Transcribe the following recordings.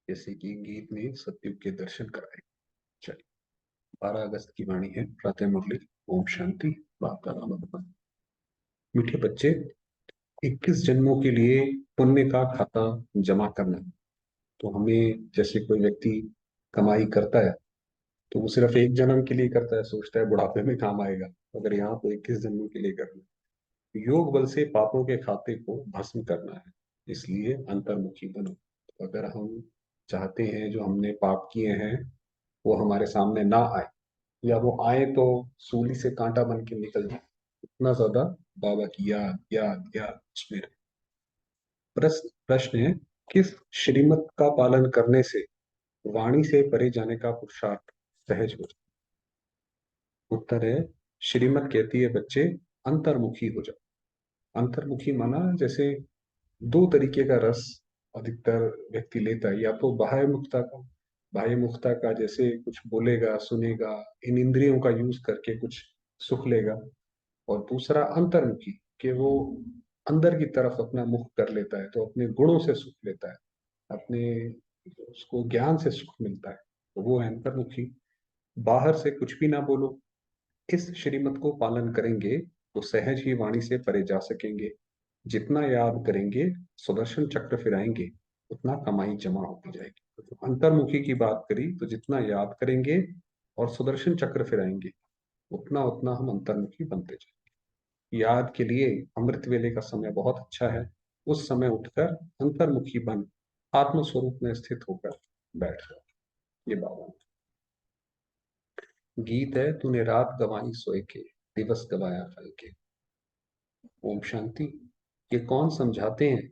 जैसे कि गीत ने सतयुग के दर्शन कराए। चलिए, 12 अगस्त की वाणी है, प्रातः मुरली। ओम शांति। बाप का नाम अपना। मीठे बच्चे, 21 जन्मों के लिए पुण्य का खाता जमा करना। तो हमें, जैसे कोई व्यक्ति कमाई करता है तो वो सिर्फ एक जन्म के लिए करता है, सोचता है बुढ़ापे में काम आएगा। अगर यहाँ तो 21 जन्मों के लिए करना है। योग बल से पापों के खाते को भस्म करना है, इसलिए अंतर्मुखी बनो। तो अगर हम चाहते हैं जो हमने पाप किए हैं वो हमारे सामने ना आए, या वो आए तो सूली से कांटा बन के निकल जाए, इतना ज्यादा बाबा की याद याद याद उसमें रहे। प्रश्न प्रश्न है, किस श्रीमत का पालन करने से वाणी से परे जाने का पुरुषार्थ सहज हो जाए? उत्तर है, श्रीमत कहती है बच्चे, अंतर्मुखी हो जाओ। अंतर्मुखी माना जैसे दो तरीके का रस अधिकतर व्यक्ति लेता है। या तो बाह्य मुक्ता का, बाह्य मुक्ता का जैसे कुछ बोलेगा सुनेगा, इन इंद्रियों का यूज करके कुछ सुख लेगा। और दूसरा अंतर्मुखी, कि वो अंदर की तरफ अपना मुख कर लेता है, तो अपने गुणों से सुख लेता है, अपने उसको ज्ञान से सुख मिलता है, तो वो है अंतर्मुखी। बाहर से कुछ भी ना बोलो, इस श्रीमत को पालन करेंगे तो सहज ही वाणी से परे जा सकेंगे। जितना याद करेंगे, सुदर्शन चक्र फिराएंगे, उतना कमाई जमा होती जाएगी। तो अंतर्मुखी की बात करी तो जितना याद करेंगे और सुदर्शन चक्र फिराएंगे, उतना उतना हम अंतर्मुखी बनते जाएंगे। याद के लिए अमृत वेले का समय बहुत अच्छा है। उस समय उठकर अंतर्मुखी बन आत्म स्वरूप में स्थित होकर बैठ जाओ। ये बाबा गीत है, तूने रात गंवाई सोए के, दिवस गवाया फल के। ओम शांति। ये कौन समझाते हैं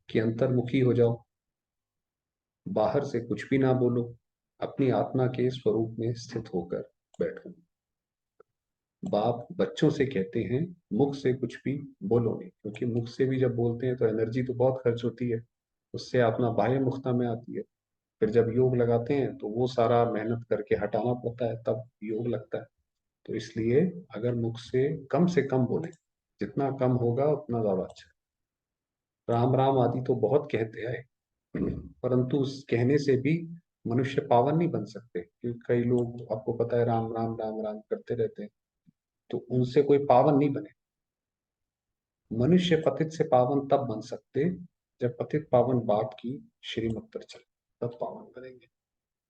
कि अंतर्मुखी हो जाओ, बाहर से कुछ भी ना बोलो, अपनी आत्मा के स्वरूप में स्थित होकर बैठो। बाप बच्चों से कहते हैं, मुख से कुछ भी बोलो नहीं, क्योंकि मुख से भी जब बोलते हैं तो एनर्जी तो बहुत खर्च होती है, उससे अपना बाह्य मुखता में आती है। फिर जब योग लगाते हैं तो वो सारा मेहनत करके हटाना पड़ता है, तब योग लगता है। तो इसलिए अगर मुख से कम बोले, जितना कम होगा उतना ज्यादा अच्छा। राम राम आदि तो बहुत कहते हैं, परंतु उस कहने से भी मनुष्य पावन नहीं बन सकते, क्योंकि कई लोग, आपको पता है, राम राम राम राम करते रहते हैं, तो उनसे कोई पावन नहीं बने। मनुष्य पतित से पावन तब बन सकते जब पतित पावन बाप की श्रीमत पर चले, तब पावन बनेंगे।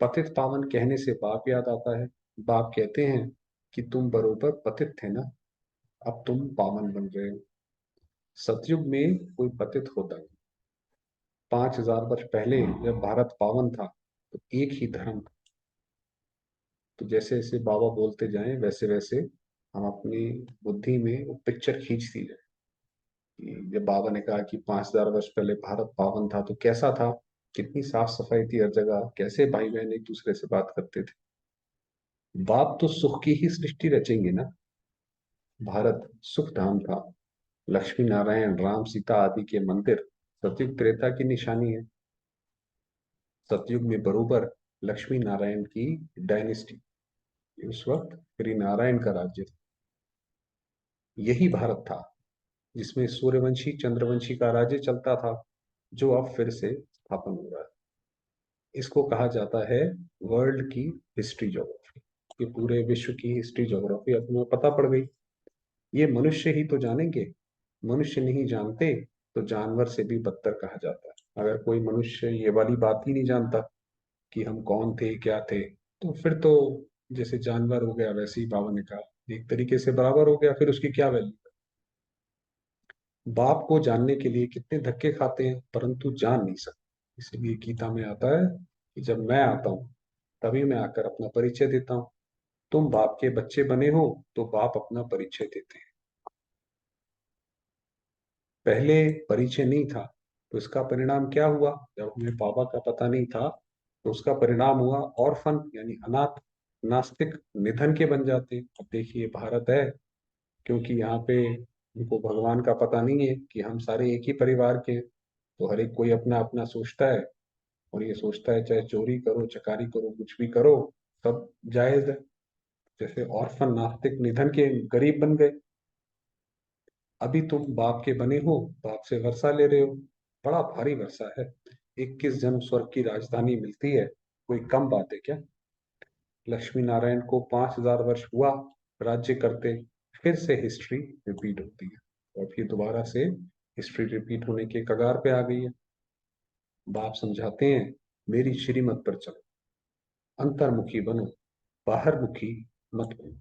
पतित पावन कहने से बाप याद आता है। बाप कहते हैं कि तुम बरोबर पतित थे ना, अब तुम पावन बन रहे हो। सतयुग में कोई पतित होता नहीं। 5,000 वर्ष पहले जब भारत पावन था तो एक ही धर्म था। तो जैसे जैसे बाबा बोलते जाएं वैसे वैसे हम अपनी बुद्धि में वो पिक्चर खींचती जाए कि जब बाबा ने कहा कि 5,000 वर्ष पहले भारत पावन था तो कैसा था, कितनी साफ सफाई थी हर जगह, कैसे भाई बहन एक दूसरे से बात करते थे। बाप तो सुख की ही सृष्टि रचेंगे ना। भारत सुख धाम था। लक्ष्मी नारायण राम सीता आदि के मंदिर सतयुग त्रेता की निशानी है। सतयुग में बरोबर लक्ष्मी नारायण की डायनेस्टी, उस वक्त श्री नारायण का राज्य था। यही भारत था जिसमें सूर्यवंशी चंद्रवंशी का राज्य चलता था, जो अब फिर से स्थापन हो रहा है। इसको कहा जाता है वर्ल्ड की हिस्ट्री ज्योग्राफी। ये पूरे विश्व की हिस्ट्री ज्योग्राफी अब हमें पता पड़ गई। ये मनुष्य ही तो जानेंगे। मनुष्य नहीं जानते तो जानवर से भी बदतर कहा जाता है। अगर कोई मनुष्य ये वाली बात ही नहीं जानता कि हम कौन थे क्या थे, तो फिर तो जैसे जानवर हो गया, वैसे ही बाबा ने कहा एक तरीके से बराबर हो गया, फिर उसकी क्या वैल्यू। बाप को जानने के लिए कितने धक्के खाते हैं, परंतु जान नहीं सकते। इसलिए गीता में आता है कि जब मैं आता हूं तभी मैं आकर अपना परिचय देता हूं। तुम बाप के बच्चे बने हो तो बाप अपना परिचय देते हैं। पहले परिचय नहीं था तो इसका परिणाम क्या हुआ? जब हमें बाबा का पता नहीं था तो उसका परिणाम हुआ ऑर्फन, यानी अनाथ, नास्तिक, निधन के बन जाते। अब देखिए भारत है, क्योंकि यहाँ पे उनको भगवान का पता नहीं है कि हम सारे एक ही परिवार के हैं, तो हर एक कोई अपना अपना सोचता है। और ये सोचता है चाहे चोरी करो चकारी करो कुछ भी करो, सब जायज है। जैसे ऑर्फन नास्तिक निधन के गरीब बन गए। अभी तुम बाप के बने हो, बाप से वर्षा ले रहे हो, बड़ा भारी वर्षा है। 21 जन्म स्वर्ग की राजधानी मिलती है, कोई कम बात है क्या? लक्ष्मी नारायण को 5,000 वर्ष हुआ राज्य करते, फिर से हिस्ट्री रिपीट होती है, और फिर दोबारा से हिस्ट्री रिपीट होने के कगार पे आ गई है। बाप समझाते हैं, मेरी श्रीमत पर चलो, अंतर्मुखी बनो, बाहरमुखी मत बनो।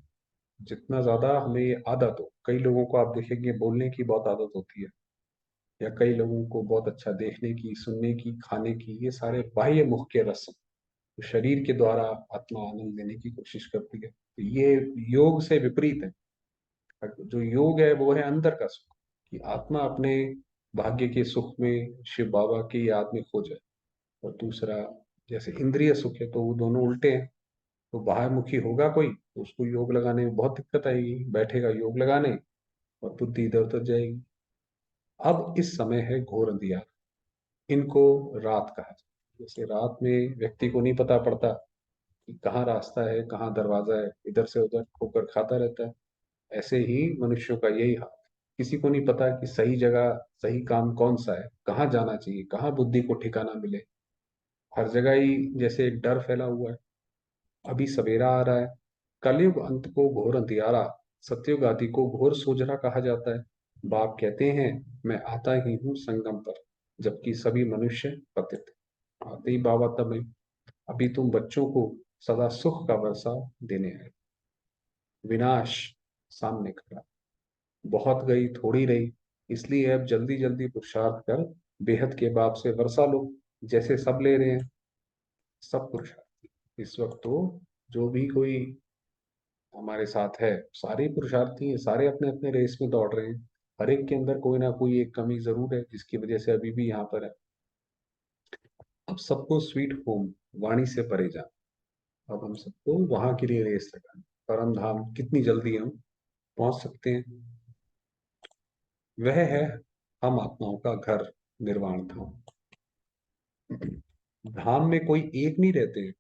जितना ज्यादा हमें ये आदत हो, कई लोगों को आप देखेंगे बोलने की बहुत आदत होती है, या कई लोगों को बहुत अच्छा देखने की, सुनने की, खाने की, ये सारे बाह्य मुख के रस्म, तो शरीर के द्वारा आत्मा आनंद देने की कोशिश करती है, तो ये योग से विपरीत है। जो योग है वो है अंदर का सुख, कि आत्मा अपने भाग्य के सुख में शिव बाबा की याद में खो जाए। और दूसरा, जैसे इंद्रिय सुख है, तो वो दोनों उल्टे हैं। तो बाहरमुखी होगा कोई तो उसको योग लगाने में बहुत दिक्कत आएगी, बैठेगा योग लगाने और बुद्धि इधर उधर जाएगी। अब इस समय है घोर अंधियार, इनको रात कहा जाता है। जैसे रात में व्यक्ति को नहीं पता पड़ता कि कहाँ रास्ता है, कहाँ दरवाजा है, इधर से उधर ठोकर खाता रहता है, ऐसे ही मनुष्यों का यही हाल है। किसी को नहीं पता कि सही जगह, सही काम कौन सा है, कहाँ जाना चाहिए, कहाँ बुद्धि को ठिकाना मिले। हर जगह ही जैसे एक डर फैला हुआ है। अभी सवेरा आ रहा है, कलयुग अंत को घोर अंधियारा, सतयुग आदि को घोर सोजरा कहा जाता है। बाप कहते हैं, मैं आता ही हूँ संगम पर, जबकि सभी मनुष्य पतित। आते ही बाबा तब है, अभी तुम बच्चों को सदा सुख का वर्षा देने आए। विनाश सामने खड़ा, बहुत गई थोड़ी रही, इसलिए अब जल्दी जल्दी पुरुषार्थ कर बेहद के बाप से वर्षा लो, जैसे सब ले रहे हैं। सब पुरुषार्थी इस वक्त तो, जो भी कोई हमारे साथ है, सारे ही पुरुषार्थी हैं, सारे अपने अपने रेस में दौड़ रहे हैं। हर एक के अंदर कोई ना कोई एक कमी जरूर है, जिसकी वजह से अभी भी यहाँ पर है। अब सबको स्वीट होम, वाणी से परे जाना। अब हम सबको वहां के लिए रेस लगाना, परम धाम कितनी जल्दी हम पहुंच सकते हैं। वह है हम आत्माओं का घर, निर्वाण धाम। धाम में कोई एक नहीं रहते हैं,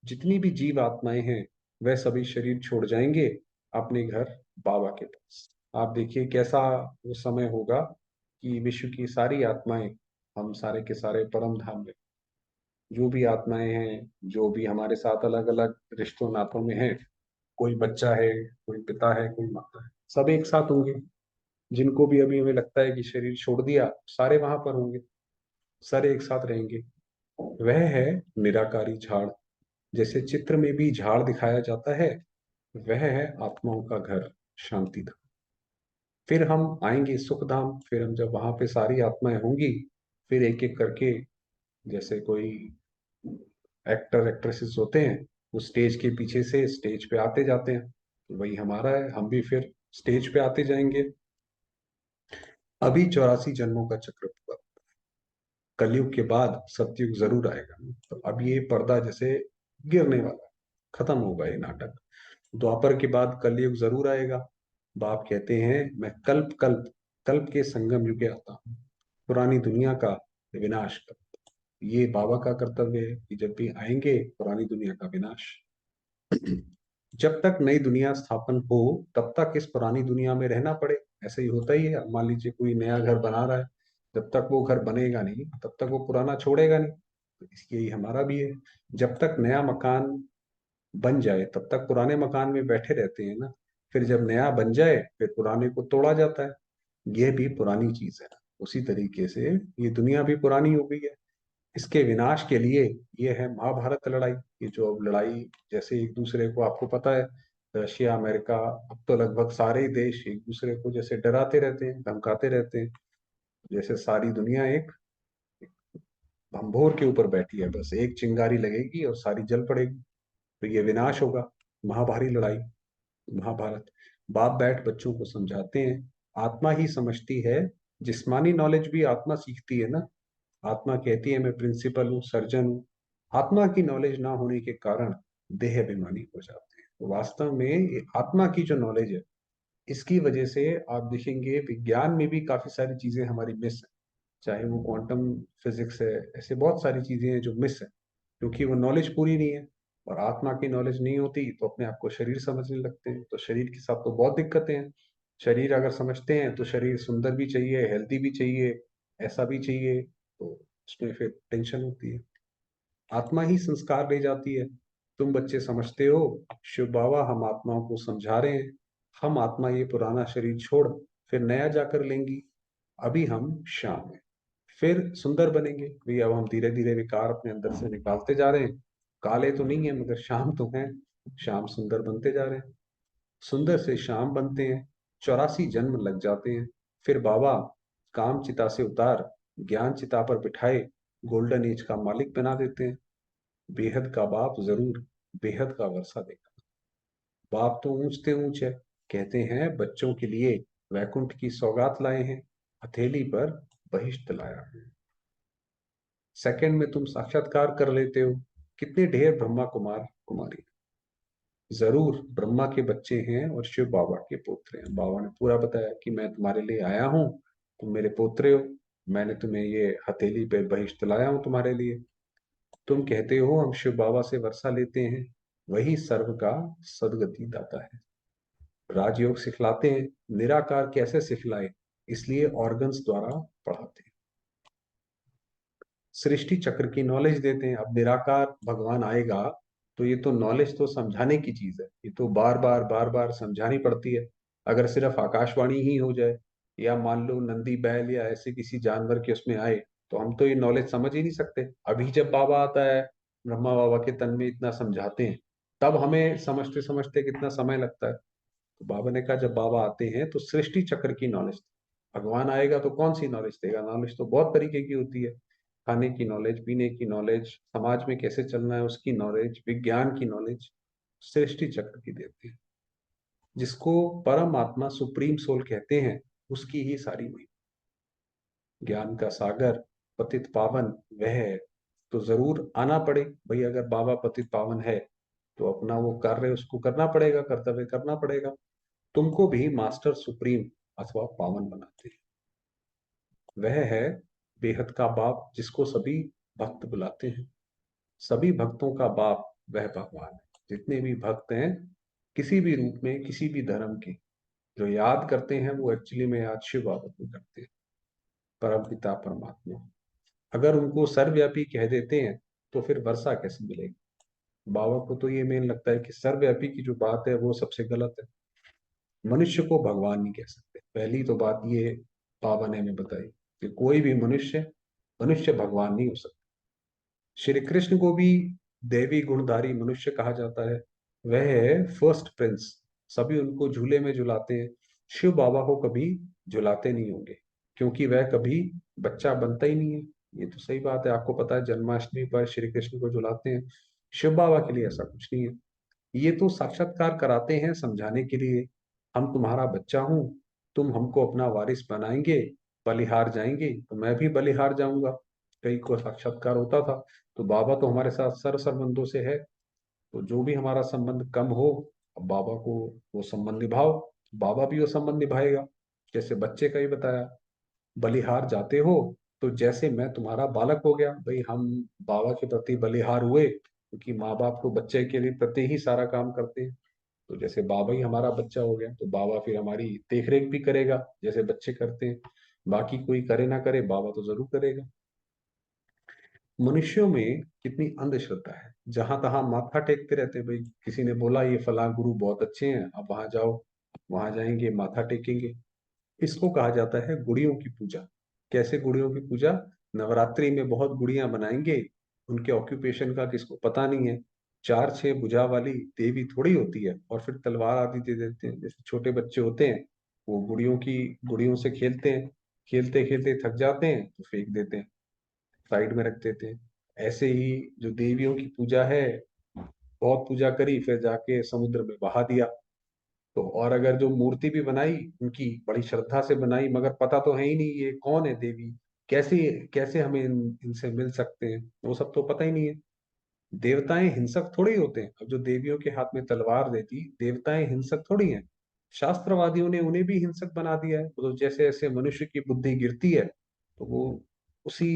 जितनी भी जीव आत्माएं हैं वह सभी शरीर छोड़ जाएंगे अपने घर बाबा के पास। आप देखिए कैसा वो समय होगा कि विश्व की सारी आत्माएं, हम सारे के सारे परम धाम में, जो भी आत्माएं हैं, जो भी हमारे साथ अलग अलग रिश्तों नातों में हैं, कोई बच्चा है, कोई पिता है, कोई माता है, सब एक साथ होंगे। जिनको भी अभी हमें लगता है कि शरीर छोड़ दिया, सारे वहां पर होंगे, सारे एक साथ रहेंगे। वह है निराकारी झाड़, जैसे चित्र में भी झाड़ दिखाया जाता है, वह है आत्माओं का घर, शांति धाम। फिर हम आएंगे सुख धाम, फिर हम जब वहां पे सारी आत्माएं होंगी, फिर एक एक करके, जैसे कोई एक्टर एक्ट्रेसेस होते हैं, वो स्टेज के पीछे से स्टेज पे आते जाते हैं, तो वही हमारा है, हम भी फिर स्टेज पे आते जाएंगे। अभी 84 जन्मों का चक्र पूरा, कलयुग के बाद सतयुग जरूर आएगा। तो अब ये पर्दा जैसे गिरने वाला है, खत्म होगा ये नाटक। द्वापर के बाद कलयुग जरूर आएगा। बाप कहते हैं, मैं कल्प कल्प कल्प के संगम युगे आता हूँ, पुरानी दुनिया का विनाश कर। ये बाबा का कर्तव्य है कि जब भी आएंगे पुरानी दुनिया का विनाश। जब तक नई दुनिया स्थापन हो, तब तक इस पुरानी दुनिया में रहना पड़े। ऐसे ही होता ही है, मान लीजिए कोई नया घर बना रहा है, जब तक वो घर बनेगा नहीं तब तक वो पुराना छोड़ेगा नहीं। तो इसलिए ही हमारा भी है, जब तक नया मकान बन जाए तब तक पुराने मकान में बैठे रहते हैं ना। फिर जब नया बन जाए फिर पुराने को तोड़ा जाता है। यह भी पुरानी चीज है। उसी तरीके से ये दुनिया भी पुरानी हो गई है। इसके विनाश के लिए ये है महाभारत लड़ाई। ये जो अब लड़ाई, जैसे एक दूसरे को, आपको पता है, रशिया अमेरिका, अब तो लगभग सारे ही देश एक दूसरे को जैसे डराते रहते हैं, धमकाते रहते हैं, जैसे सारी दुनिया एक भंभोर के ऊपर बैठी है, बस एक चिंगारी लगेगी और सारी जल पड़ेगी। तो ये विनाश होगा, महाभारी लड़ाई, महाभारत। बाप बैठ बच्चों को समझाते हैं, आत्मा ही समझती है, जिस्मानी नॉलेज भी आत्मा सीखती है ना। आत्मा कहती है मैं प्रिंसिपल हूँ, सर्जन हूँ। आत्मा की नॉलेज ना होने के कारण देह अभिमानी हो जाते हैं। तो वास्तव में ये आत्मा की जो नॉलेज है, इसकी वजह से आप देखेंगे विज्ञान में भी काफी सारी चीजें हमारी मिस है। चाहे वो क्वांटम फिजिक्स है, ऐसे बहुत सारी चीजें हैं जो मिस है, क्योंकि वो नॉलेज पूरी नहीं है। और आत्मा की नॉलेज नहीं होती तो अपने आप को शरीर समझने लगते हैं, तो शरीर के साथ तो बहुत दिक्कतें हैं। शरीर अगर समझते हैं तो शरीर सुंदर भी चाहिए, हेल्दी भी चाहिए, ऐसा भी चाहिए। तो उसमें फिर टेंशन होती है। आत्मा ही संस्कार ले जाती है। तुम बच्चे समझते हो शिव बाबा हम आत्माओं को समझा रहे हैं, हम आत्मा ये पुराना शरीर छोड़ फिर नया जाकर लेंगी, अभी हम श्याम हैं, फिर सुंदर बनेंगे। भाई अब हम धीरे धीरे विकार अपने अंदर से निकालते जा रहे हैं, काले तो नहीं है मगर श्याम तो हैं, श्याम सुंदर बनते जा रहे हैं, सुंदर से श्याम बनते हैं, 84 जन्म लग जाते हैं, फिर बाबा काम चिता से उतार ज्ञान चिता पर बिठाए गोल्डन एज का मालिक बना देते हैं। बेहद का बाप जरूर बेहद का वर्षा देगा। बाप तो ऊंचते ऊंच है, कहते हैं बच्चों के लिए वैकुंठ की सौगात लाए हैं, हथेली पर बहिष्ट लाया है। सेकंड में तुम साक्षात्कार कर लेते हो, कितने ढेर ब्रह्मा कुमार कुमारी, जरूर ब्रह्मा के बच्चे हैं और शिव बाबा के पोत्रे हैं। बाबा ने पूरा बताया कि मैं तुम्हारे लिए आया हूँ, तुम मेरे पोत्रे हो, मैंने तुम्हें ये हथेली पे बहिष्ट लाया हूँ तुम्हारे लिए। तुम कहते हो हम शिव बाबा से वर्षा लेते हैं, वही सर्व का सदगति दाता है। राजयोग सिखलाते हैं, निराकार कैसे सिखलाए, इसलिए ऑर्गन्स द्वारा पढ़ाते हैं। सृष्टि चक्र की नॉलेज देते हैं। अब निराकार भगवान आएगा तो ये तो नॉलेज तो समझाने की चीज है, ये तो बार बार समझानी पड़ती है। अगर सिर्फ आकाशवाणी ही हो जाए या मान लो नंदी बैल या ऐसे किसी जानवर के उसमें आए तो हम तो ये नॉलेज समझ ही नहीं सकते। अभी जब बाबा आता है, ब्रह्मा बाबा के तन में इतना समझाते हैं, तब हमें समझते समझते कितना समय लगता है। तो बाबा ने कहा जब बाबा आते हैं तो सृष्टि चक्र की नॉलेज, भगवान आएगा तो कौन सी नॉलेज देगा, नॉलेज तो बहुत तरीके की होती है, खाने की नॉलेज, पीने की नॉलेज, समाज में कैसे चलना है उसकी नॉलेज, विज्ञान की नॉलेज, सृष्टि चक्र की देते हैं। जिसको परम आत्मा सुप्रीम सोल कहते हैं उसकी ही सारी हुई ज्ञान का सागर पतित पावन वह है। तो जरूर आना पड़े भाई, अगर बाबा पतित पावन है तो अपना वो कार्य उसको करना पड़ेगा, कर्तव्य करना पड़ेगा। तुमको भी मास्टर सुप्रीम अथवा पावन बनाते हैं। वह है बेहद का बाप जिसको सभी भक्त बुलाते हैं। सभी भक्तों का बाप वह भगवान है। जितने भी भक्त हैं किसी भी रूप में किसी भी धर्म के, जो याद करते हैं वो एक्चुअली में याद शिव बाबा को करते हैं, परम पिता परमात्मा। अगर उनको सर्वव्यापी कह देते हैं तो फिर वर्षा कैसे मिलेगी। बाबा को तो ये मेन लगता है कि सर्वव्यापी की जो बात है वो सबसे गलत है। मनुष्य को भगवान नहीं कह सकते, पहली तो बात ये बाबा ने हमें बताई कि कोई भी मनुष्य मनुष्य भगवान नहीं हो सकता। श्री कृष्ण को भी देवी गुणधारी मनुष्य कहा जाता है, वह है फर्स्ट प्रिंस। सभी उनको झूले में झुलाते हैं, शिव बाबा को कभी झुलाते नहीं होंगे क्योंकि वह कभी बच्चा बनता ही नहीं है। ये तो सही बात है, आपको पता है जन्माष्टमी पर श्री कृष्ण को झुलाते हैं, शिव बाबा के लिए ऐसा कुछ नहीं है। ये तो साक्षात्कार कराते हैं समझाने के लिए, हम तुम्हारा बच्चा हूं, तुम हमको अपना वारिस बनाएंगे, बलिहार जाएंगे तो मैं भी बलिहार जाऊंगा। कई को साक्षात्कार होता था। तो बाबा तो हमारे साथ सर्व संबंधों से है, तो जो भी हमारा संबंध कम हो, अब बाबा को वो संबंध निभाओ, बाबा भी वो संबंध निभाएगा। जैसे बच्चे का ही बताया, बलिहार जाते हो तो जैसे मैं तुम्हारा बालक हो गया, भाई हम बाबा के प्रति बलिहार हुए क्योंकि माँ बाप तो बच्चे के लिए प्रति ही सारा काम करते हैं। तो जैसे बाबा ही हमारा बच्चा हो गया तो बाबा फिर हमारी देख रेख भी करेगा जैसे बच्चे करते हैं। बाकी कोई करे ना करे बाबा तो जरूर करेगा। मनुष्यों में कितनी अंधश्रद्धा है, जहां तहां माथा टेकते रहते हैं। भाई किसी ने बोला ये फलां गुरु बहुत अच्छे हैं, अब वहां जाओ, वहां जाएंगे माथा टेकेंगे। इसको कहा जाता है गुड़ियों की पूजा। कैसे गुड़ियों की पूजा, नवरात्रि में बहुत गुड़ियां बनाएंगे, उनके ऑक्यूपेशन का किसको पता नहीं है, 4-6 भुजा वाली देवी थोड़ी होती है, और फिर तलवार आदि दे देते हैं। जैसे छोटे बच्चे होते हैं वो गुड़ियों से खेलते हैं, खेलते खेलते थक जाते हैं तो फेंक देते हैं, साइड में रख देते हैं। ऐसे ही जो देवियों की पूजा है, बहुत पूजा करी फिर जाके समुद्र में बहा दिया। तो और अगर जो मूर्ति भी बनाई उनकी बड़ी श्रद्धा से बनाई, मगर पता तो है ही नहीं ये कौन है देवी, कैसे कैसे हमें इनसे मिल सकते हैं, वो सब तो पता ही नहीं है। देवताएं हिंसक थोड़ी होते हैं, अब जो देवियों के हाथ में तलवार देती, देवताएं हिंसक थोड़ी हैं। शास्त्रवादियों ने उन्हें भी हिंसक बना दिया है। तो जैसे जैसे मनुष्य की बुद्धि गिरती है तो वो उसी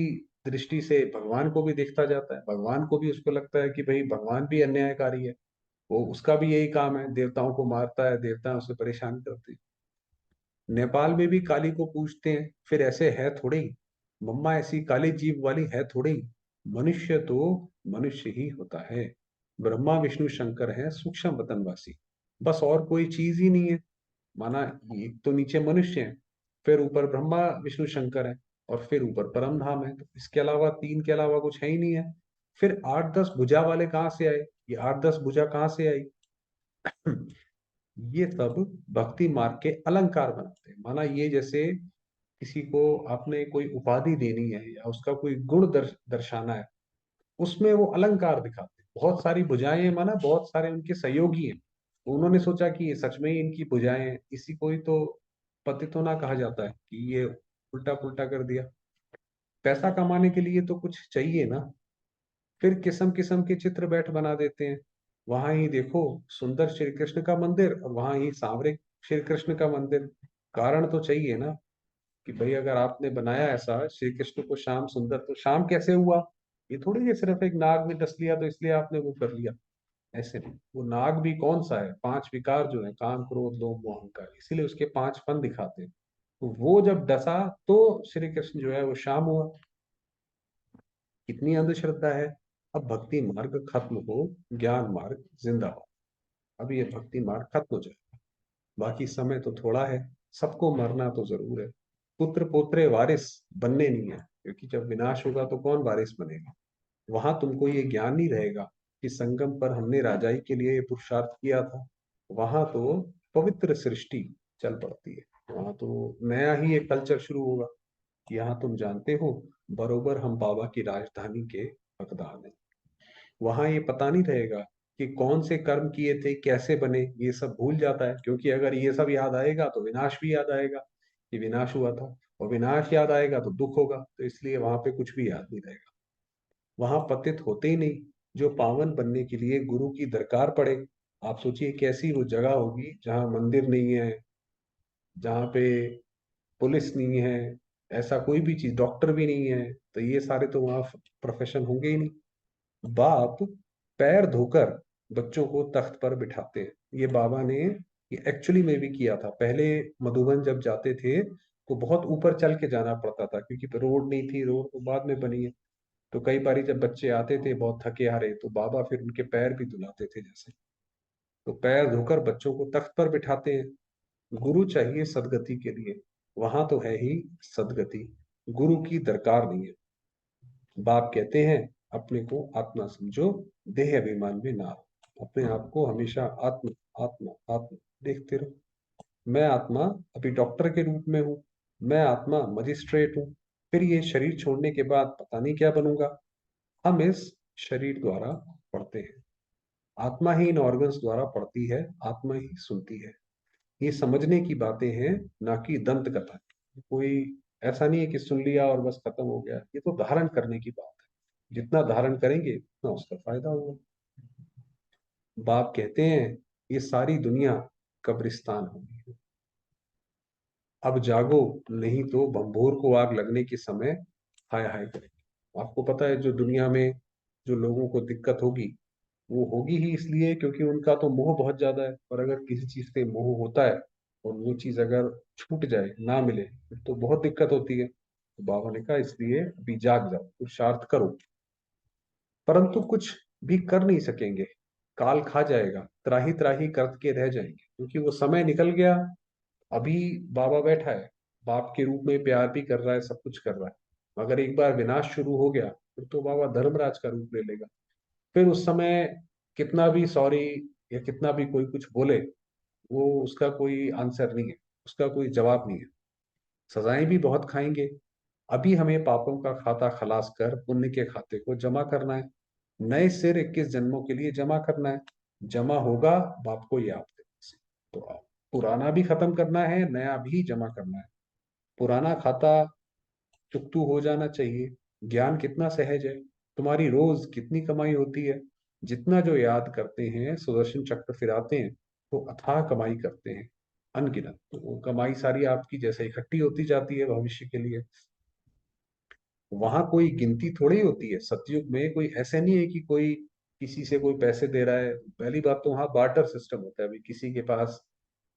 दृष्टि से भगवान को भी देखता जाता है, भगवान को भी उसको लगता है कि भाई भगवान भी अन्यायकारी है, वो उसका भी यही काम है, देवताओं को मारता है, देवता उसे परेशान करते हैं। नेपाल में भी काली को पूजते हैं, फिर ऐसे है थोड़ी मम्मा ऐसी काली जीभ वाली है थोड़ी, मनुष्य तो मनुष्य ही होता है। ब्रह्मा विष्णु शंकर है सूक्ष्म वतनवासी, बस और कोई चीज ही नहीं है। माना एक तो नीचे मनुष्य है, फिर ऊपर ब्रह्मा विष्णु शंकर है, और फिर ऊपर परम धाम है। तो इसके अलावा, तीन के अलावा कुछ है ही नहीं है। फिर 8-10 भुजा वाले कहाँ से आए? ये 8-10 भुजा कहाँ से आई? ये सब भक्ति मार्ग के अलंकार बनाते हैं। माना ये जैसे किसी को आपने कोई उपाधि देनी है या उसका कोई गुण दर्शाना है, उसमें वो अलंकार दिखाते हैं। बहुत सारी भुजाएं हैं, माना बहुत सारे उनके सहयोगी हैं। तो उन्होंने सोचा कि ये सच में ही इनकी भुजाएं हैं, इसी को ही तो पतितो ना कहा जाता है कि ये उल्टा पुल्टा कर दिया। पैसा कमाने के लिए तो कुछ चाहिए ना। फिर किस्म किस्म के चित्र बैठ बना देते हैं। वहां ही देखो सुंदर श्री कृष्ण का मंदिर, और वहां ही सांवरे श्री कृष्ण का मंदिर। कारण तो चाहिए ना कि भाई अगर आपने बनाया ऐसा श्री कृष्ण को श्याम सुंदर, तो श्याम कैसे हुआ? ये थोड़ी कि सिर्फ एक नाग ने डस लिया तो इसलिए आपने वो कर लिया। ऐसे नहीं, वो नाग भी कौन सा है? 5 विकार जो है, काम क्रोध लोभ मोह अहंकार, इसीलिए उसके 5 फन दिखाते हैं। तो वो जब डसा तो श्री कृष्ण जो है वो श्याम हुआ। कितनी अंधश्रद्धा है। अब भक्ति मार्ग खत्म हो, ज्ञान मार्ग जिंदा हो। अब ये भक्ति मार्ग खत्म हो जाए, बाकी समय तो थोड़ा है। सबको मरना तो जरूर है। पुत्र पोत्रे वारिस बनने नहीं है, क्योंकि जब विनाश होगा तो कौन वारिस बनेगा? वहां तुमको ये ज्ञान नहीं रहेगा कि संगम पर हमने राजाई के लिए ये पुरुषार्थ किया था। वहां तो पवित्र सृष्टि चल पड़ती है। वहां तो नया ही एक कल्चर शुरू होगा। यहाँ तुम जानते हो, बरोबर हम बाबा की राजधानी के हकदार हैं। वहां ये पता नहीं रहेगा कि कौन से कर्म किए थे, कैसे बने, ये सब भूल जाता है। क्योंकि अगर ये सब याद आएगा तो विनाश भी याद आएगा कि विनाश हुआ था, और विनाश याद आएगा तो दुख होगा। तो इसलिए वहां पे कुछ भी याद नहीं रहेगा। वहां पतित होते ही नहीं। जो पावन बनने के लिए गुरु की दरकार पड़े, आप सोचिए कैसी वो जगह होगी जहाँ मंदिर नहीं है, जहाँ पे पुलिस नहीं है, ऐसा कोई भी चीज, डॉक्टर भी नहीं है। तो ये सारे तो वहाँ प्रोफेशन होंगे ही नहीं। बाप पैर धोकर बच्चों को तख्त पर बिठाते हैं। ये बाबा ने ये एक्चुअली में भी किया था। पहले मधुबन जब जाते थे तो बहुत ऊपर चल के जाना पड़ता था, क्योंकि रोड नहीं थी, रोड तो बाद में बनी है। तो कई बारी जब बच्चे आते थे बहुत थके हारे, तो बाबा फिर उनके पैर भी धुलाते थे जैसे। तो पैर धोकर बच्चों को तख्त पर बिठाते हैं। गुरु चाहिए सदगति के लिए, वहां तो है ही सदगति। गुरु की दरकार नहीं है। बाप कहते हैं अपने को आत्मा समझो, देह अभिमान में ना रहो। अपने आप को हमेशा आत्मा आत्मा आत्मा देखते रहो। मैं आत्मा अभी डॉक्टर के रूप में हूँ, मैं आत्मा मजिस्ट्रेट हूँ। फिर ये शरीर छोड़ने के बाद पता नहीं क्या बनूंगा। हम इस शरीर द्वारा पढ़ते हैं, आत्मा ही इन ऑर्गन्स द्वारा पढ़ती है, आत्मा ही सुनती है। ये समझने की बातें हैं, ना कि दंत कथा। कोई ऐसा नहीं है कि सुन लिया और बस खत्म हो गया। ये तो धारण करने की बात है। जितना धारण करेंगे उतना उसका फायदा होगा। बाप कहते हैं ये सारी दुनिया कब्रिस्तान होगी। अब जागो, नहीं तो बम्भोर को आग लगने के समय हाय हाय करेंगे। आपको पता है जो दुनिया में जो लोगों को दिक्कत होगी, वो होगी ही इसलिए क्योंकि उनका तो मोह बहुत ज्यादा है। और अगर किसी चीज से मोह होता है और वो चीज अगर छूट जाए, ना मिले, फिर तो बहुत दिक्कत होती है। तो बाबा ने कहा इसलिए अभी जाग जाओ, पुरुषार्थ करो। परंतु कुछ भी कर नहीं सकेंगे, काल खा जाएगा, त्राही त्राही करके रह जाएंगे, क्योंकि वो समय निकल गया। अभी बाबा बैठा है, बाप के रूप में प्यार भी कर रहा है, सब कुछ कर रहा है। मगर एक बार विनाश शुरू हो गया, फिर तो बाबा धर्मराज का रूप ले लेगा। फिर उस समय कितना भी सॉरी या कितना भी कोई कुछ बोले, वो उसका कोई आंसर नहीं है, उसका कोई जवाब नहीं है। सजाएं भी बहुत खाएंगे। अभी हमें पापों का खाता खलास कर पुण्य के खाते को जमा करना है। नए सिर 21 जन्मों के लिए जमा करना है। जमा होगा बाप को याद देने से। तो पुराना भी खत्म करना है, नया भी जमा करना है। पुराना खाता चुकतू हो जाना चाहिए। ज्ञान कितना सहज है, तुम्हारी रोज कितनी कमाई होती है। जितना जो याद करते हैं, सुदर्शन चक्र फिराते हैं, तो अथाह कमाई करते हैं, अनगिनत। तो वो कमाई सारी आपकी जैसे इकट्ठी होती जाती है भविष्य के लिए। वहां कोई गिनती थोड़ी होती है। सतयुग में कोई ऐसे नहीं है कि कोई किसी से कोई पैसे दे रहा है। पहली बात तो वहां बार्टर सिस्टम होता है। अभी किसी के पास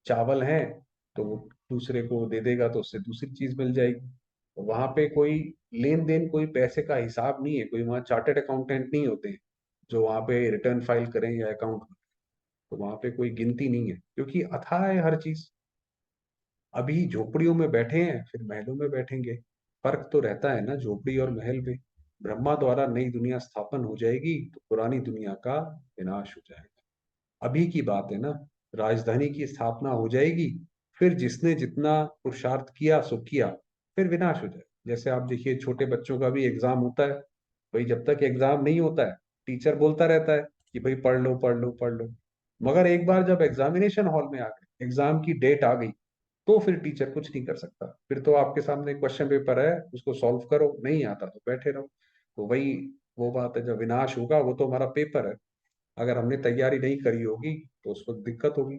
चावल है तो वो दूसरे को दे देगा, तो उससे दूसरी चीज मिल जाएगी। वहां पे कोई लेन देन, कोई पैसे का हिसाब नहीं है, कोई वहाँ चार्टर्ड अकाउंटेंट नहीं होते हैं जो वहां पे रिटर्न फाइल करें या अकाउंट। तो वहां पे कोई गिनती नहीं है, क्योंकि अथाह है हर चीज। अभी झोपड़ियों में बैठे हैं, फिर महलों में बैठेंगे। फर्क तो रहता है ना झोपड़ी और महल में। ब्रह्मा द्वारा नई दुनिया स्थापन हो जाएगी तो पुरानी दुनिया का विनाश हो जाएगा। अभी की बात है ना। राजधानी की स्थापना हो जाएगी, फिर जिसने जितना पुरुषार्थ किया सो किया, फिर विनाश हो जाए। जैसे आप देखिए, छोटे बच्चों का भी एग्जाम होता है। भाई जब तक एग्जाम नहीं होता है, टीचर बोलता रहता है कि भाई पढ़ लो पढ़ लो पढ़ लो। मगर एक बार जब एग्जामिनेशन हॉल में आ गए, एग्जाम की डेट आ गई, तो फिर टीचर कुछ नहीं कर सकता। फिर तो आपके सामने क्वेश्चन पेपर है, उसको सॉल्व करो, नहीं आता तो बैठे रहो। तो वही वो बात है, जब विनाश होगा वो तो हमारा पेपर है। अगर हमने तैयारी नहीं करी होगी तो उस वक्त दिक्कत होगी।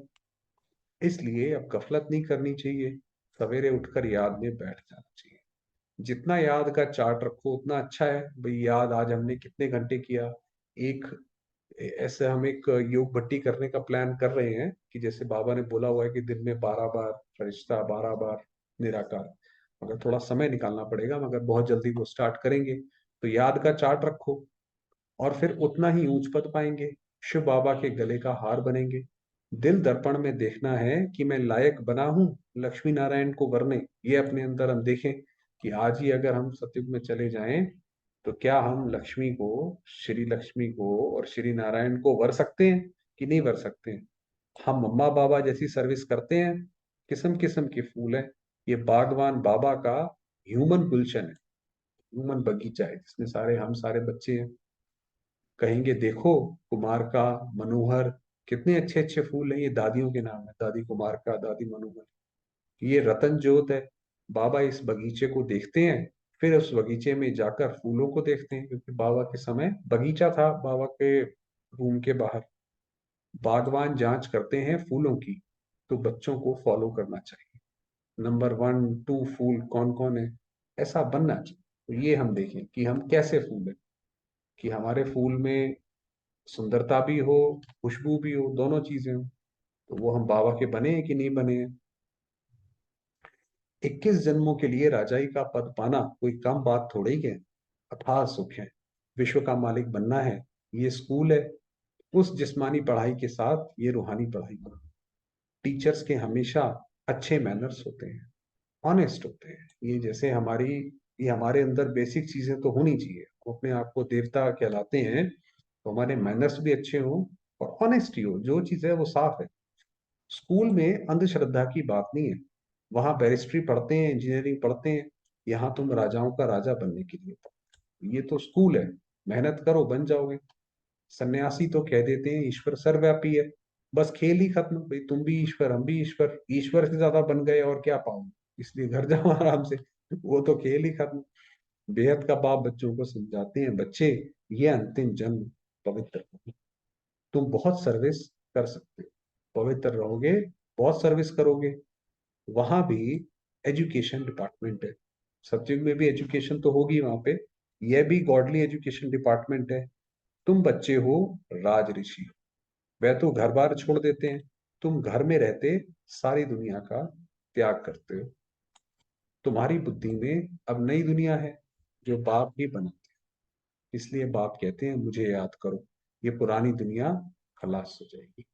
इसलिए अब गफलत नहीं करनी चाहिए, सवेरे उठकर याद में बैठ जाना चाहिए। जितना याद का चार्ट रखो उतना अच्छा है। भाई याद आज हमने कितने घंटे किया। एक ऐसे हम एक योग भट्टी करने का प्लान कर रहे हैं कि जैसे बाबा ने बोला हुआ है कि दिन में 12 बार फरिश्ता, 12 बार निराकार। मगर थोड़ा समय निकालना पड़ेगा, मगर बहुत जल्दी वो स्टार्ट करेंगे। तो याद का चार्ट रखो, और फिर उतना ही ऊंच पद पाएंगे। शिव बाबा के गले का हार बनेंगे। दिल दर्पण में देखना है कि मैं लायक बना हूं लक्ष्मी नारायण को वरने। ये अपने अंदर हम देखें कि आज ही अगर हम सतयुग में चले जाएं, तो क्या हम लक्ष्मी को, श्री लक्ष्मी को और श्री नारायण को वर सकते हैं कि नहीं वर सकते हैं। हम मम्मा बाबा जैसी सर्विस करते हैं। किस्म किस्म के फूल हैं। ये बागवान बाबा का ह्यूमन गुलशन है, ह्यूमन बगीचा है, जिसमें सारे हम सारे बच्चे हैं। कहेंगे देखो, कुमार का, मनोहर, कितने अच्छे अच्छे फूल हैं। ये दादियों के नाम है, दादी कुमार का, दादी मनोहर। ये रतन जोत है। बाबा इस बगीचे को देखते हैं, फिर उस बगीचे में जाकर फूलों को देखते हैं, क्योंकि बाबा के समय बगीचा था बाबा के रूम के बाहर। बागवान जांच करते हैं फूलों की, तो बच्चों को फॉलो करना चाहिए। नंबर 1 2 फूल कौन कौन है, ऐसा बनना चाहिए। तो ये हम देखें कि हम कैसे फूल हैं, कि हमारे फूल में सुंदरता भी हो, खुशबू भी हो, दोनों चीजें हो। तो वो हम बाबा के बने हैं कि नहीं बने हैं। 21 जन्मों के लिए राजाई का पद पाना कोई कम बात थोड़ी है। अथाह सुख है। विश्व का मालिक बनना है, ये स्कूल है। उस जिस्मानी पढ़ाई के साथ ये रूहानी पढ़ाई करो। टीचर्स के हमेशा अच्छे मैनर्स होते हैं, ऑनेस्ट होते हैं। ये जैसे हमारी, ये हमारे अंदर बेसिक चीजें तो होनी चाहिए। हम अपने आप को देवता कहलाते हैं, तो हमारे मैनर्स भी अच्छे हों और ऑनेस्टी हो, जो चीज है वो साफ है। स्कूल में अंधश्रद्धा की बात नहीं है। वहां बैरिस्ट्री पढ़ते हैं, इंजीनियरिंग पढ़ते हैं। यहाँ तुम राजाओं का राजा बनने के लिए पढ़ते हो। ये तो स्कूल है। मेहनत करो, बन जाओगे। सन्यासी तो कह देते हैं ईश्वर सर्वव्यापी है। बस खेल ही खत्म, भाई तुम भी ईश्वर हम भी ईश्वर, ईश्वर से ज्यादा बन गए और क्या पाओगे, इसलिए घर जाओ आराम से। वो तो खेल ही खत्म। बेहद का बाप बच्चों को समझाते हैं, बच्चे ये अंतिम जन्म पवित्र हो। तुम बहुत सर्विस कर सकते हो, पवित्र रहोगे, बहुत सर्विस करोगे। वहां भी एजुकेशन डिपार्टमेंट है। सब्जेक्ट में भी एजुकेशन तो होगी वहां पे। यह भी गॉडली एजुकेशन डिपार्टमेंट है। तुम बच्चे हो, राज ऋषि हो। वह तो घर बार छोड़ देते हैं, तुम घर में रहते सारी दुनिया का त्याग करते हो। तुम्हारी बुद्धि में अब नई दुनिया है, जो बाप ही बनाते हैं। इसलिए बाप कहते हैं मुझे याद करो, ये पुरानी दुनिया खलास हो जाएगी।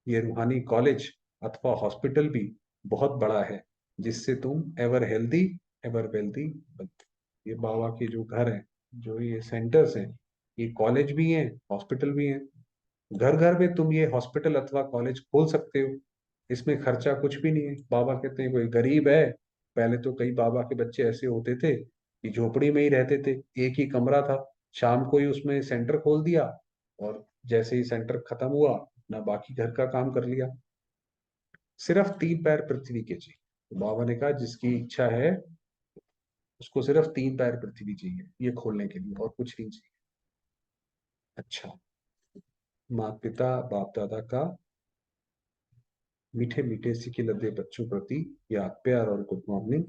ये रूहानी कॉलेज अथवा हॉस्पिटल भी बहुत बड़ा है, जिससे तुम एवर हेल्दी, एवर वेल्दी बनते। ये बाबा के जो घर हैं, जो ये सेंटर्स हैं, ये कॉलेज भी हैं, हॉस्पिटल भी हैं। घर घर में तुम ये हॉस्पिटल अथवा कॉलेज खोल सकते हो। इसमें खर्चा कुछ भी नहीं है। बाबा कहते हैं कोई गरीब है, पहले तो कई बाबा के बच्चे ऐसे होते थे कि झोपड़ी में ही रहते थे, एक ही कमरा था। शाम को ही उसमें सेंटर खोल दिया, और जैसे ही सेंटर खत्म हुआ ना, बाकी घर का काम कर लिया। सिर्फ 3 पैर पृथ्वी के चाहिए। तो बाबा ने कहा जिसकी इच्छा है उसको सिर्फ 3 पैर पृथ्वी चाहिए, ये खोलने के लिए, और कुछ नहीं चाहिए। अच्छा, माता पिता बाप दादा का मीठे मीठे सिके लदे बच्चों प्रति याद, प्यार और गुड मॉर्निंग।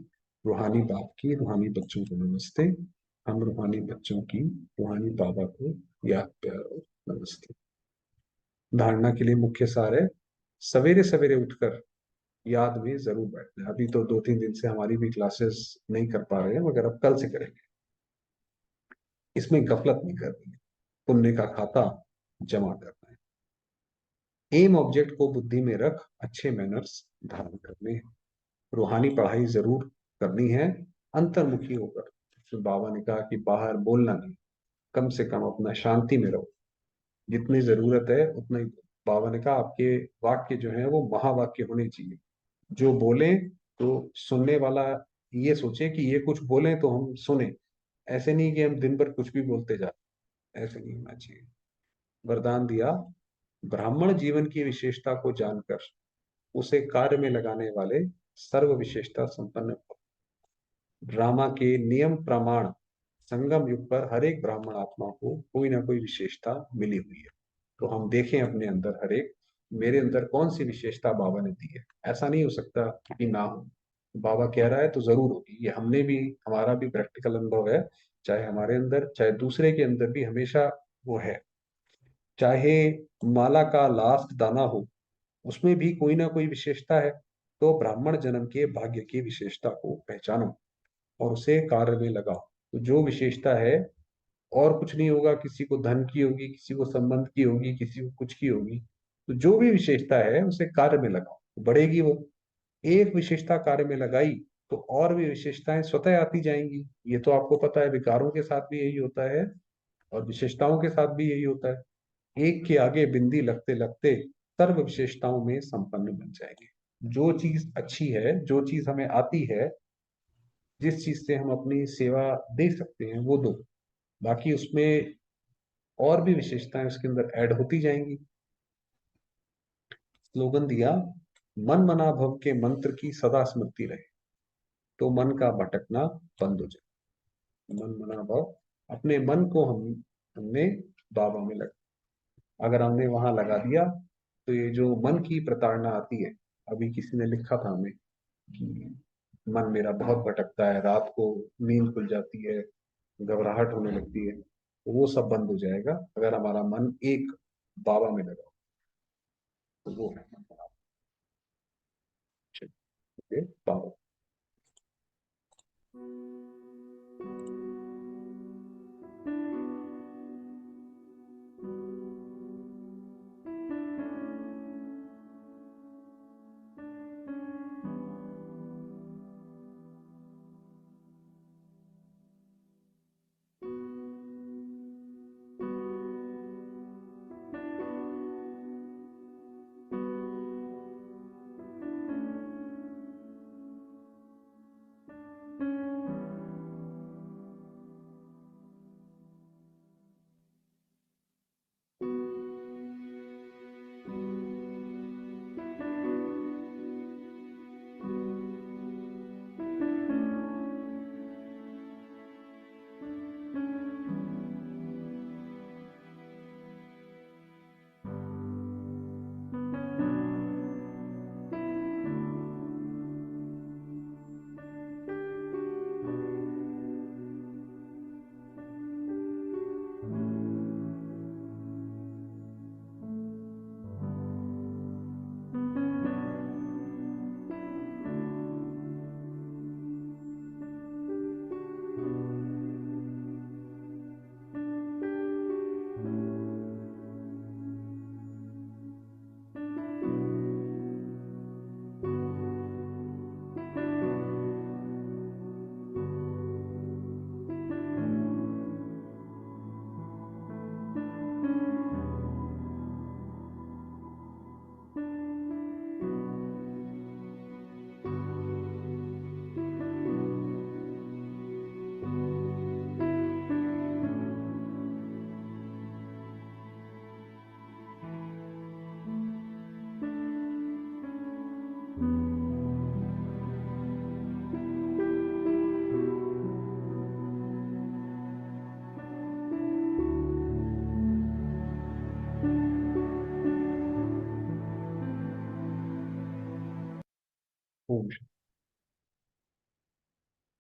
रूहानी बाप की रूहानी बच्चों को नमस्ते। हम रूहानी बच्चों की रूहानी बाबा को याद, प्यार और नमस्ते। धारणा के लिए मुख्य सार है, सवेरे सवेरे उठकर याद में जरूर बैठ जाए। अभी तो 2-3 दिन से हमारी भी क्लासेस नहीं कर पा रहे हैं, मगर अब कल से करेंगे। इसमें गफलत नहीं करनी है, पुण्य का खाता जमा करना है। एम ऑब्जेक्ट को बुद्धि में रख, अच्छे मैनर्स धारण करने हैं। रूहानी पढ़ाई जरूर करनी है, अंतर्मुखी होकर। फिर बाबा ने कहा कि बाहर बोलना नहीं, कम से कम अपना शांति में रहो, जितनी जरूरत है उतना ही। बाबा ने कहा आपके वाक्य जो है वो महावाक्य होने चाहिए। जो बोले तो सुनने वाला ये सोचे कि ये कुछ बोले तो हम सुने। ऐसे नहीं कि हम दिन भर कुछ भी बोलते जा, ऐसे नहीं होना चाहिए। वरदान दिया, ब्राह्मण जीवन की विशेषता को जानकर उसे कार्य में लगाने वाले सर्व विशेषता संपन्न। ड्रामा के नियम प्रमाण संगम युग पर हर एक ब्राह्मण आत्मा को कोई ना कोई विशेषता मिली हुई है। तो हम देखें अपने अंदर हर एक, मेरे अंदर कौन सी विशेषता बाबा ने दी है। ऐसा नहीं हो सकता कि ना हो, बाबा कह रहा है तो जरूर होगी। ये हमने भी, हमारा भी प्रैक्टिकल अनुभव है, चाहे हमारे अंदर चाहे दूसरे के अंदर भी हमेशा वो है। चाहे माला का लास्ट दाना हो, उसमें भी कोई ना कोई विशेषता है। तो ब्राह्मण जन्म के भाग्य की विशेषता को पहचानो और उसे कार्य में लगाओ। तो जो विशेषता है, और कुछ नहीं होगा, किसी को धन की होगी, किसी को संबंध की होगी, किसी को कुछ की होगी, तो जो भी विशेषता है उसे कार्य में लगाओ, तो बढ़ेगी वो। एक विशेषता कार्य में लगाई तो और भी विशेषताएं स्वतः आती जाएंगी। ये तो आपको पता है, विकारों के साथ भी यही होता है और विशेषताओं के साथ भी यही होता है। एक के आगे बिंदी लगते लगते सर्व विशेषताओं में संपन्न बन जाएंगे। जो चीज अच्छी है, जो चीज हमें आती है, जिस चीज से हम अपनी सेवा दे सकते हैं वो दो। बाकी उसमें और भी विशेषताएं उसके अंदर ऐड होती जाएंगी। स्लोगन दिया, मन मना भव के मंत्र की सदा स्मृति रहे, तो मन का भटकना बंद हो जाए। मन मना भव, अपने मन को हमने बाबा में लगा, अगर हमने वहां लगा दिया तो ये जो मन की प्रताड़ना आती है, अभी किसी ने लिखा था हमें कि मन मेरा बहुत भटकता है, रात को नींद खुल जाती है, घबराहट होने लगती है, तो वो सब बंद हो जाएगा अगर हमारा मन एक बाबा में लगा हो। तो वो है मन मना भव के बाबा।